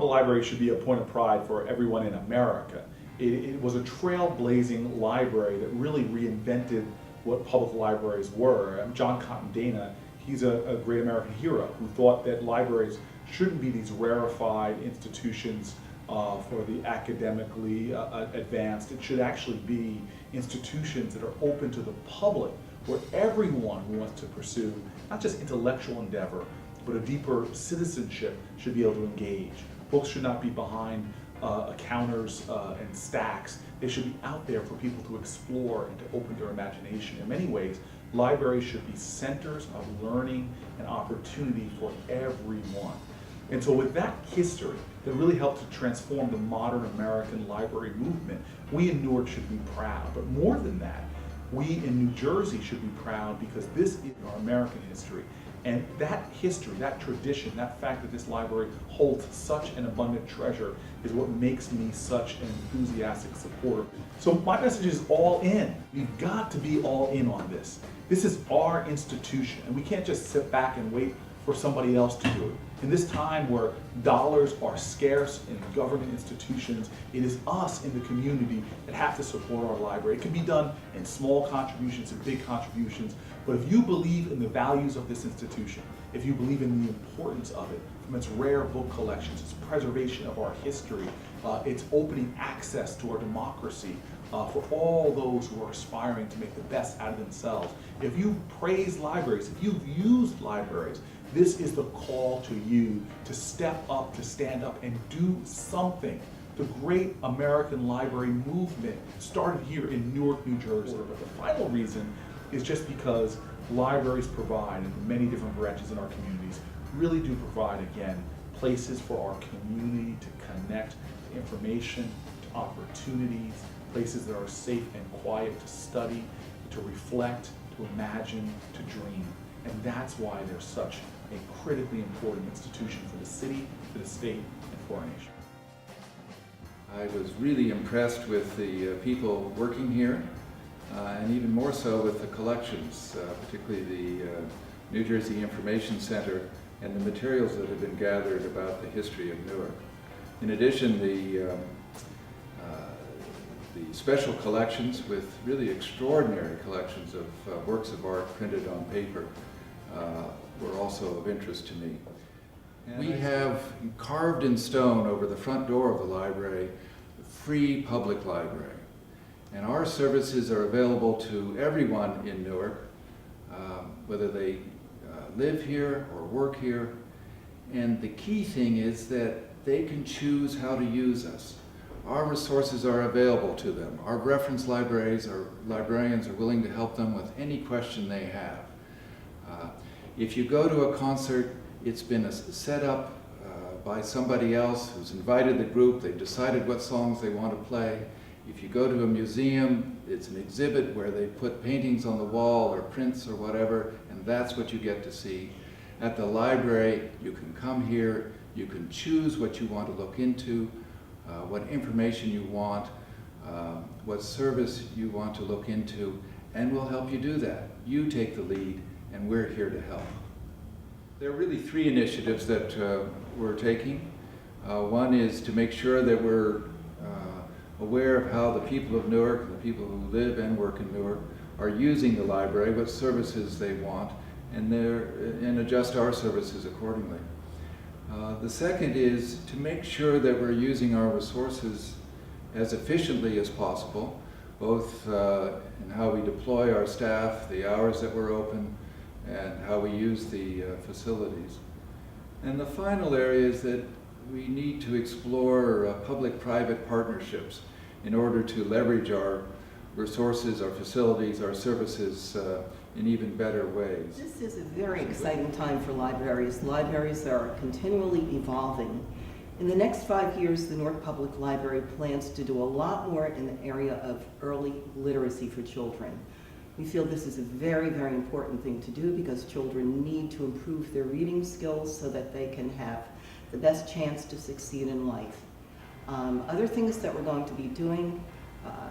library should be a point of pride for everyone in America. It was a trailblazing library that really reinvented what public libraries were. John Cotton Dana, he's a great American hero who thought that libraries shouldn't be these rarefied institutions for the academically advanced. It should actually be institutions that are open to the public, where everyone who wants to pursue not just intellectual endeavor, but a deeper citizenship should be able to engage. Books should not be behind counters and stacks. They should be out there for people to explore and to open their imagination. In many ways, libraries should be centers of learning and opportunity for everyone. And so with that history that really helped to transform the modern American library movement, we in Newark should be proud. But more than that, we in New Jersey should be proud, because this is our American history. And that history, that tradition, that fact that this library holds such an abundant treasure is what makes me such an enthusiastic supporter. So my message is all in. We've got to be all in on this. This is our institution, and we can't just sit back and wait for somebody else to do it. In this time where dollars are scarce in government institutions, it is us in the community that have to support our library. It can be done in small contributions and big contributions, but if you believe in the values of this institution, if you believe in the importance of it, from its rare book collections, its preservation of our history, its opening access to our democracy, for all those who are aspiring to make the best out of themselves. If you praise libraries, if you've used libraries, this is the call to you to step up, to stand up and do something. The great American library movement started here in Newark, New Jersey. But the final reason is just because libraries provide, in many different branches in our communities, really do provide, again, places for our community to connect to information, to opportunities, places that are safe and quiet to study, to reflect, to imagine, to dream. And that's why they're such a critically important institution for the city, for the state, and for our nation. I was really impressed with the people working here, and even more so with the collections, particularly the New Jersey Information Center and the materials that have been gathered about the history of Newark. In addition, the special collections with really extraordinary collections of works of art printed on paper were also of interest to me. We have carved in stone over the front door of the library, free public library. And our services are available to everyone in Newark, whether they live here or work here. And the key thing is that they can choose how to use us. Our resources are available to them. Our reference libraries or librarians are willing to help them with any question they have. If you go to a concert, it's been set up by somebody else who's invited the group. They've decided what songs they want to play. If you go to a museum, it's an exhibit where they put paintings on the wall or prints or whatever, and that's what you get to see. At the library, you can come here, you can choose what you want to look into, what information you want, what service you want to look into, and we'll help you do that. You take the lead, and we're here to help. There are really three initiatives that we're taking. One is to make sure that we're aware of how the people of Newark, the people who live and work in Newark, are using the library, what services they want, and adjust our services accordingly. The second is to make sure that we're using our resources as efficiently as possible, both in how we deploy our staff, the hours that we're open, and how we use the facilities. And the final area is that we need to explore public-private partnerships in order to leverage our resources, our facilities, our services in even better ways. This is a very exciting time for libraries. Libraries are continually evolving. In the next 5 years, the Newark Public Library plans to do a lot more in the area of early literacy for children. We feel this is a very, very important thing to do because children need to improve their reading skills so that they can have the best chance to succeed in life. Other things that we're going to be doing,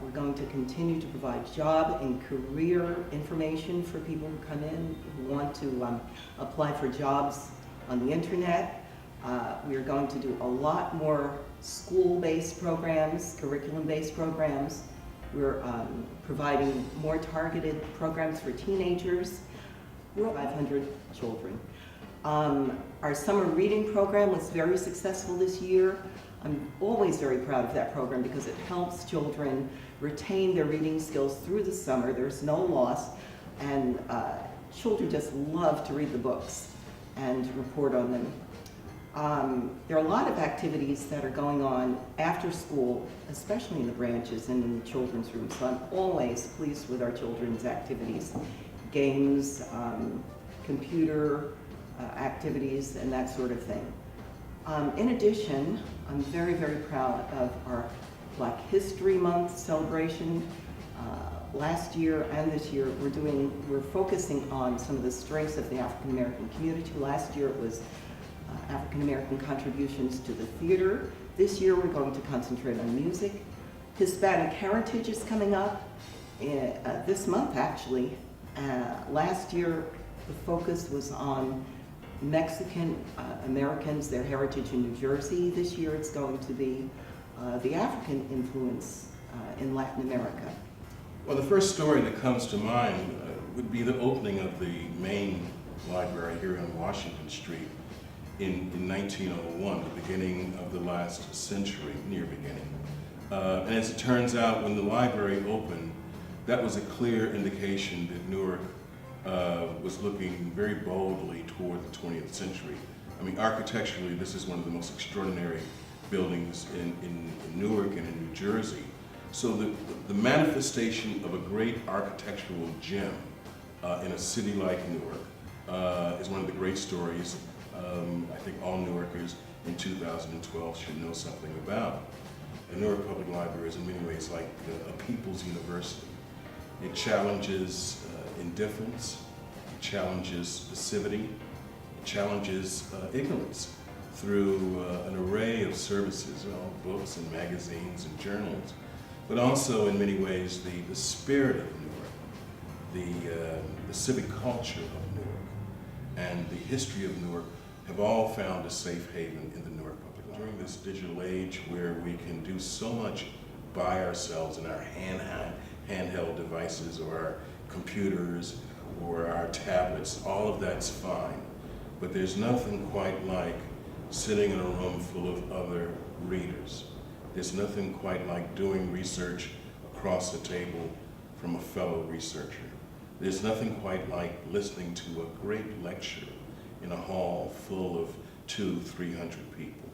we're going to continue to provide job and career information for people who come in who want to apply for jobs on the internet. We are going to do a lot more school-based programs, curriculum-based programs. We're providing more targeted programs for teenagers. We're 500 children. Our summer reading program was very successful this year. I'm always very proud of that program because it helps children retain their reading skills through the summer. There's no loss, and children just love to read the books and report on them. There are a lot of activities that are going on after school, especially in the branches and in the children's room, so I'm always pleased with our children's activities, games, computer activities, and that sort of thing. In addition, I'm very, very proud of our Black History Month celebration. Last year and this year, we're focusing on some of the strengths of the African American community. Last year it was African American contributions to the theater. This year we're going to concentrate on music. Hispanic Heritage is coming up this month, actually. Last year the focus was on Mexican Americans, their heritage in New Jersey. This year it's going to be the African influence in Latin America. Well, the first story that comes to mind would be the opening of the main library here on Washington Street in 1901, the beginning of the last century, near beginning. And as it turns out, when the library opened, that was a clear indication that Newark was looking very boldly toward the 20th century. I mean, architecturally, this is one of the most extraordinary buildings in Newark and in New Jersey. So the manifestation of a great architectural gem in a city like Newark is one of the great stories I think all Newarkers in 2012 should know something about. The Newark Public Library is in many ways like a people's university. It challenges indifference, it challenges passivity, it challenges ignorance through an array of services, books and magazines and journals, but also in many ways the spirit of Newark, the civic culture of Newark, and the history of Newark have all found a safe haven in the Newark Public Library. During this digital age where we can do so much by ourselves in our handheld devices or our computers or our tablets, all of that's fine. But there's nothing quite like sitting in a room full of other readers. There's nothing quite like doing research across the table from a fellow researcher. There's nothing quite like listening to a great lecture in a hall full of 200-300 people.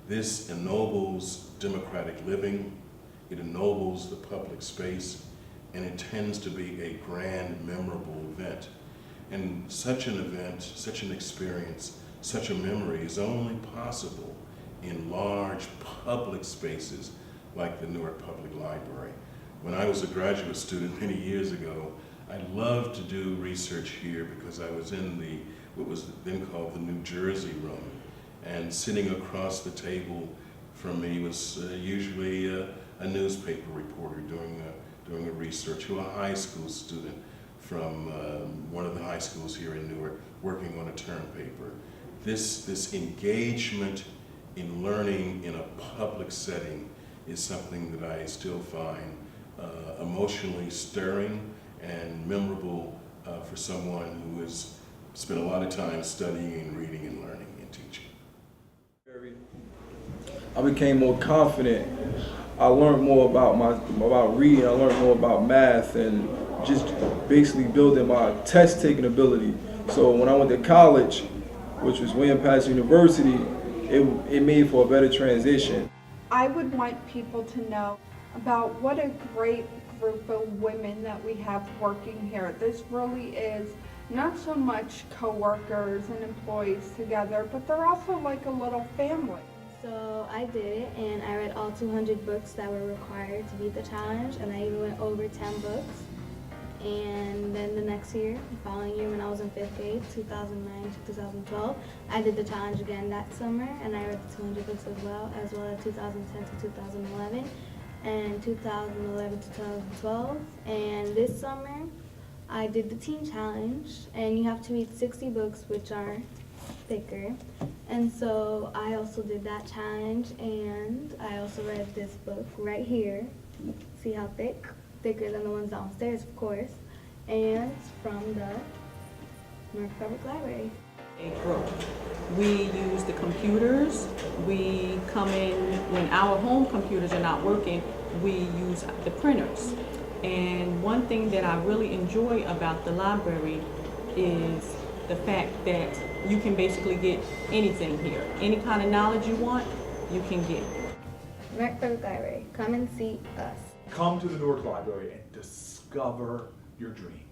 This ennobles democratic living, it ennobles the public space, and it tends to be a grand, memorable event. And such an event, such an experience, such a memory is only possible in large public spaces like the Newark Public Library. When I was a graduate student many years ago, I loved to do research here because I was in what was then called the New Jersey room. And sitting across the table from me was usually a newspaper reporter doing a research, or a high school student from one of the high schools here in Newark working on a term paper. This engagement in learning in a public setting is something that I still find emotionally stirring and memorable for someone who has spent a lot of time studying and reading and learning and teaching. I became more confident. I learned more about reading. I learned more about math and just basically building my test-taking ability. So when I went to college, which was William Pass University, it made for a better transition. I would want people to know about what a great group of women that we have working here. This really is not so much co-workers and employees together, but they're also like a little family. So I did it, and I read all 200 books that were required to beat the challenge, and I even went over 10 books. And then the next year, the following year when I was in 5th grade, 2009 to 2012, I did the challenge again that summer, and I read the 200 books as well as 2010 to 2011, and 2011 to 2012. And this summer, I did the teen challenge, and you have to read 60 books, which are thicker. And so I also did that challenge, and I also read this book right here. See how thick? Thicker than the ones downstairs, of course. And it's from the Newark Public Library. April. We use the computers. We come in, when our home computers are not working, we use the printers. And one thing that I really enjoy about the library is the fact that you can basically get anything here. Any kind of knowledge you want, you can get. Newark Public Library, come and see us. Come to the Newark Library and discover your dream.